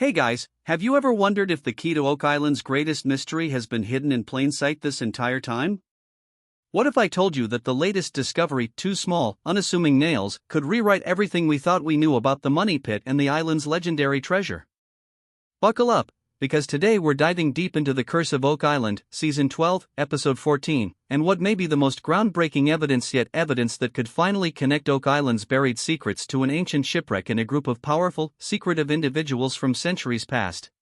Hey guys, have you ever wondered if the key to Oak Island's greatest mystery has been hidden in plain sight this entire time? What if I told you that the latest discovery, two small, unassuming nails, could rewrite everything we thought we knew about the money pit and the island's legendary treasure? Buckle up, because today we're diving deep into the Curse of Oak Island, Season 12, Episode 14, and what may be the most groundbreaking evidence yet evidence that could finally connect Oak Island's buried secrets to an ancient shipwreck and a group of powerful, secretive individuals from centuries past.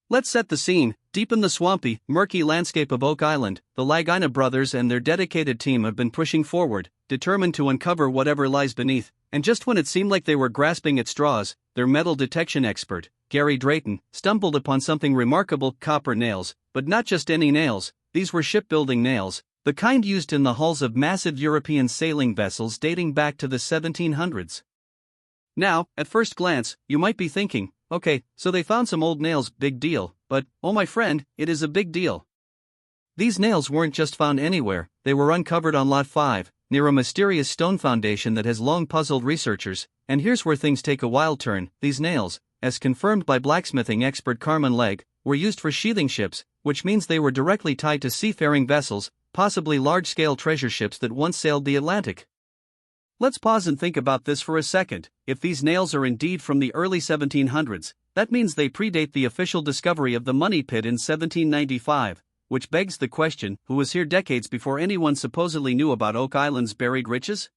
Let's set the scene. Deep in the swampy, murky landscape of Oak Island, the Lagina brothers and their dedicated team have been pushing forward, determined to uncover whatever lies beneath, and just when it seemed like they were grasping at straws, their metal detection expert, Gary Drayton, stumbled upon something remarkable: copper nails, but not just any nails. These were shipbuilding nails, the kind used in the hulls of massive European sailing vessels dating back to the 1700s. Now, at first glance, you might be thinking, okay, so they found some old nails, big deal, but, oh my friend, it is a big deal. These nails weren't just found anywhere, they were uncovered on Lot 5, near a mysterious stone foundation that has long puzzled researchers, and here's where things take a wild turn. These nails, as confirmed by blacksmithing expert Carmen Legg, were used for sheathing ships, which means they were directly tied to seafaring vessels, possibly large-scale treasure ships that once sailed the Atlantic. Let's pause and think about this for a second. If these nails are indeed from the early 1700s, that means they predate the official discovery of the money pit in 1795, which begs the question, who was here decades before anyone supposedly knew about Oak Island's buried riches?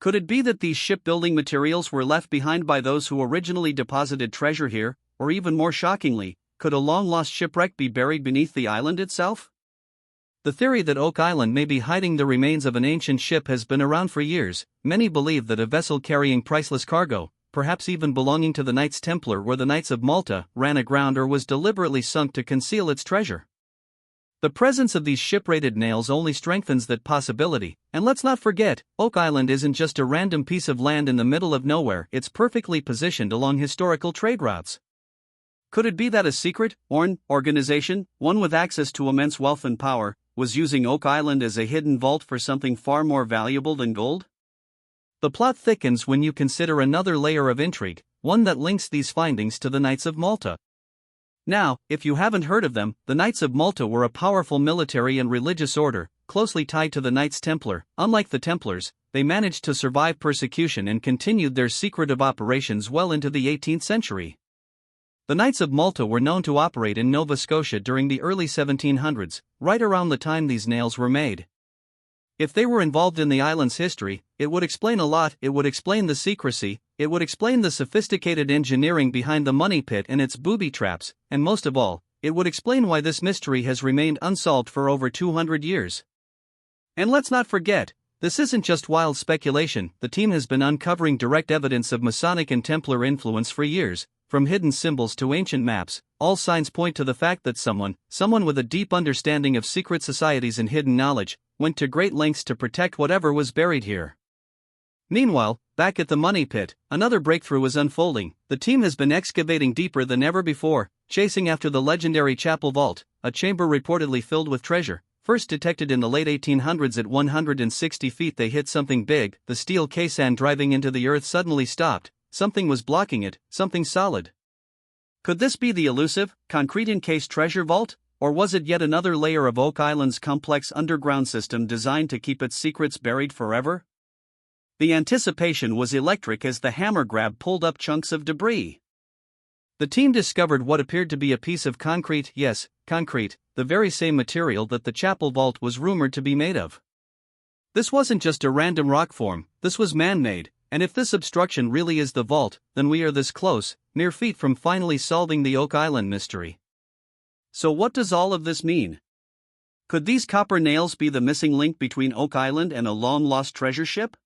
Could it be that these shipbuilding materials were left behind by those who originally deposited treasure here, or even more shockingly, could a long-lost shipwreck be buried beneath the island itself? The theory that Oak Island may be hiding the remains of an ancient ship has been around for years. Many believe that a vessel carrying priceless cargo, perhaps even belonging to the Knights Templar or the Knights of Malta, ran aground or was deliberately sunk to conceal its treasure. The presence of these ship-rated nails only strengthens that possibility, and let's not forget, Oak Island isn't just a random piece of land in the middle of nowhere, it's perfectly positioned along historical trade routes. Could it be that a secret, organization, one with access to immense wealth and power, was using Oak Island as a hidden vault for something far more valuable than gold? The plot thickens when you consider another layer of intrigue, one that links these findings to the Knights of Malta. Now, if you haven't heard of them, the Knights of Malta were a powerful military and religious order, closely tied to the Knights Templar. Unlike the Templars, they managed to survive persecution and continued their secretive operations well into the 18th century. The Knights of Malta were known to operate in Nova Scotia during the early 1700s, right around the time these nails were made. If they were involved in the island's history, it would explain a lot. It would explain the secrecy, it would explain the sophisticated engineering behind the money pit and its booby traps, and most of all, it would explain why this mystery has remained unsolved for over 200 years. And let's not forget, this isn't just wild speculation. The team has been uncovering direct evidence of Masonic and Templar influence for years. From hidden symbols to ancient maps, all signs point to the fact that someone with a deep understanding of secret societies and hidden knowledge, went to great lengths to protect whatever was buried here. Meanwhile, back at the money pit, another breakthrough is unfolding. The team has been excavating deeper than ever before, chasing after the legendary chapel vault, a chamber reportedly filled with treasure. First detected in the late 1800s at 160 feet, they hit something big. The steel caisson driving into the earth suddenly stopped. Something was blocking it, something solid. Could this be the elusive, concrete-encased treasure vault, or was it yet another layer of Oak Island's complex underground system designed to keep its secrets buried forever? The anticipation was electric as the hammer grab pulled up chunks of debris. The team discovered what appeared to be a piece of concrete, yes, concrete, the very same material that the chapel vault was rumored to be made of. This wasn't just a random rock form, this was man-made. And if this obstruction really is the vault, then we are this close, mere feet from finally solving the Oak Island mystery. So what does all of this mean? Could these copper nails be the missing link between Oak Island and a long-lost treasure ship?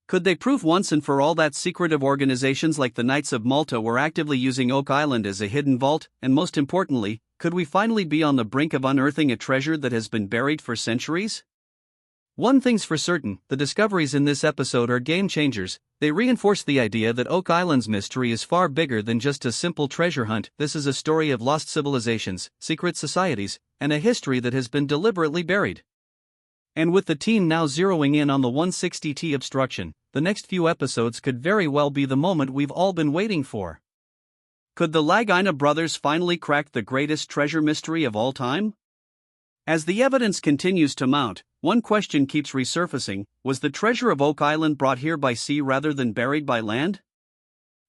Could they prove once and for all that secretive organizations like the Knights of Malta were actively using Oak Island as a hidden vault? And most importantly, could we finally be on the brink of unearthing a treasure that has been buried for centuries? One thing's for certain, the discoveries in this episode are game changers. They reinforce the idea that Oak Island's mystery is far bigger than just a simple treasure hunt. This is a story of lost civilizations, secret societies, and a history that has been deliberately buried. And with the team now zeroing in on the 160T obstruction, the next few episodes could very well be the moment we've all been waiting for. Could the Lagina brothers finally crack the greatest treasure mystery of all time? As the evidence continues to mount, one question keeps resurfacing: was the treasure of Oak Island brought here by sea rather than buried by land?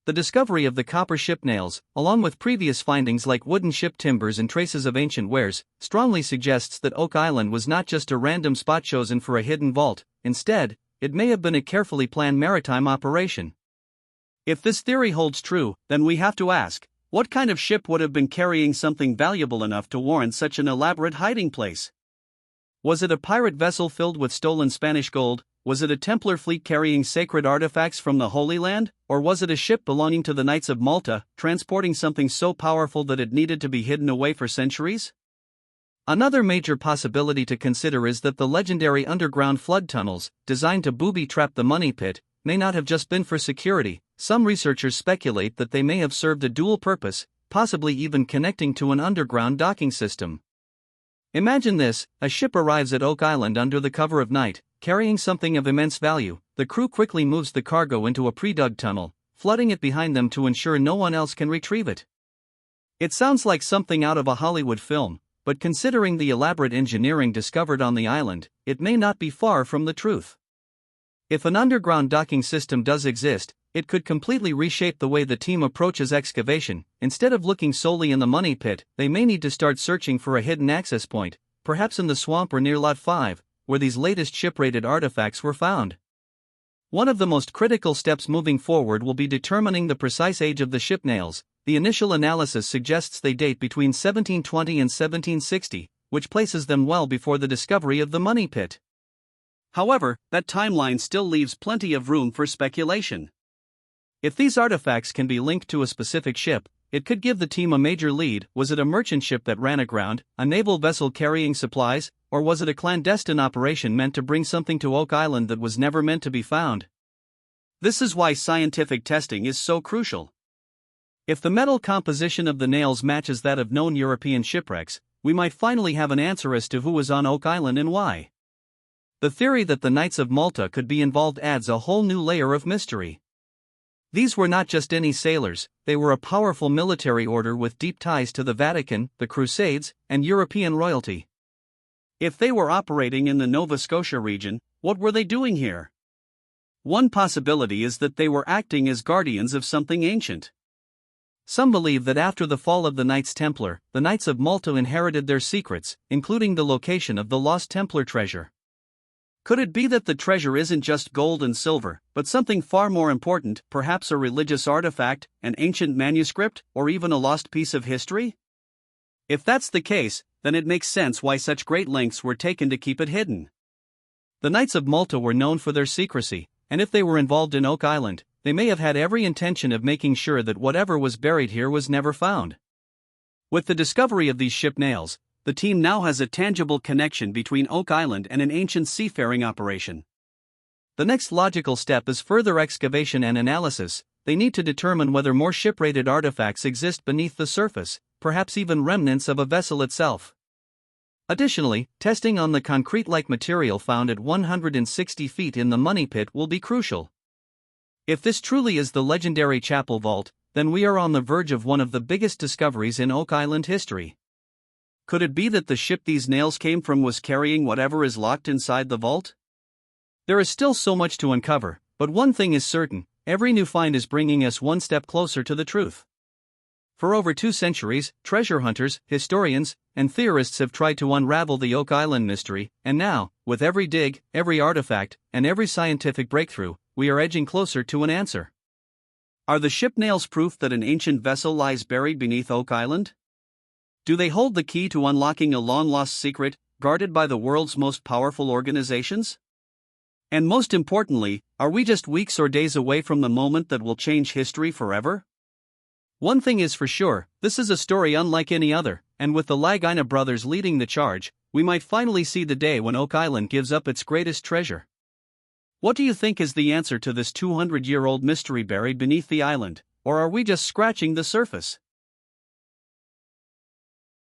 The discovery of the copper ship nails, along with previous findings like wooden ship timbers and traces of ancient wares, strongly suggests that Oak Island was not just a random spot chosen for a hidden vault. Instead, it may have been a carefully planned maritime operation. If this theory holds true, then we have to ask, what kind of ship would have been carrying something valuable enough to warrant such an elaborate hiding place? Was it a pirate vessel filled with stolen Spanish gold? Was it a Templar fleet carrying sacred artifacts from the Holy Land? Or was it a ship belonging to the Knights of Malta, transporting something so powerful that it needed to be hidden away for centuries? Another major possibility to consider is that the legendary underground flood tunnels, designed to booby-trap the money pit, may not have just been for security. Some researchers speculate that they may have served a dual purpose, possibly even connecting to an underground docking system. Imagine this: a ship arrives at Oak Island under the cover of night, carrying something of immense value. The crew quickly moves the cargo into a pre-dug tunnel, flooding it behind them to ensure no one else can retrieve it. It sounds like something out of a Hollywood film, but considering the elaborate engineering discovered on the island, it may not be far from the truth. If an underground docking system does exist, it could completely reshape the way the team approaches excavation. Instead of looking solely in the money pit, they may need to start searching for a hidden access point, perhaps in the swamp or near Lot 5, where these latest ship-rated artifacts were found. One of the most critical steps moving forward will be determining the precise age of the ship nails. The initial analysis suggests they date between 1720 and 1760, which places them well before the discovery of the money pit. However, that timeline still leaves plenty of room for speculation. If these artifacts can be linked to a specific ship, it could give the team a major lead. Was it a merchant ship that ran aground, a naval vessel carrying supplies, or was it a clandestine operation meant to bring something to Oak Island that was never meant to be found? This is why scientific testing is so crucial. If the metal composition of the nails matches that of known European shipwrecks, we might finally have an answer as to who was on Oak Island and why. The theory that the Knights of Malta could be involved adds a whole new layer of mystery. These were not just any sailors, they were a powerful military order with deep ties to the Vatican, the Crusades, and European royalty. If they were operating in the Nova Scotia region, what were they doing here? One possibility is that they were acting as guardians of something ancient. Some believe that after the fall of the Knights Templar, the Knights of Malta inherited their secrets, including the location of the lost Templar treasure. Could it be that the treasure isn't just gold and silver, but something far more important, perhaps a religious artifact, an ancient manuscript, or even a lost piece of history? If that's the case, then it makes sense why such great lengths were taken to keep it hidden. The Knights of Malta were known for their secrecy, and if they were involved in Oak Island, they may have had every intention of making sure that whatever was buried here was never found. With the discovery of these ship nails, the team now has a tangible connection between Oak Island and an ancient seafaring operation. The next logical step is further excavation and analysis. They need to determine whether more ship-rated artifacts exist beneath the surface, perhaps even remnants of a vessel itself. Additionally, testing on the concrete-like material found at 160 feet in the money pit will be crucial. If this truly is the legendary chapel vault, then we are on the verge of one of the biggest discoveries in Oak Island history. Could it be that the ship these nails came from was carrying whatever is locked inside the vault? There is still so much to uncover, but one thing is certain: every new find is bringing us one step closer to the truth. For over 2 centuries, treasure hunters, historians, and theorists have tried to unravel the Oak Island mystery, and now, with every dig, every artifact, and every scientific breakthrough, we are edging closer to an answer. Are the ship nails proof that an ancient vessel lies buried beneath Oak Island? Do they hold the key to unlocking a long-lost secret, guarded by the world's most powerful organizations? And most importantly, are we just weeks or days away from the moment that will change history forever? One thing is for sure, this is a story unlike any other, and with the Lagina brothers leading the charge, we might finally see the day when Oak Island gives up its greatest treasure. What do you think is the answer to this 200-year-old mystery buried beneath the island, or are we just scratching the surface?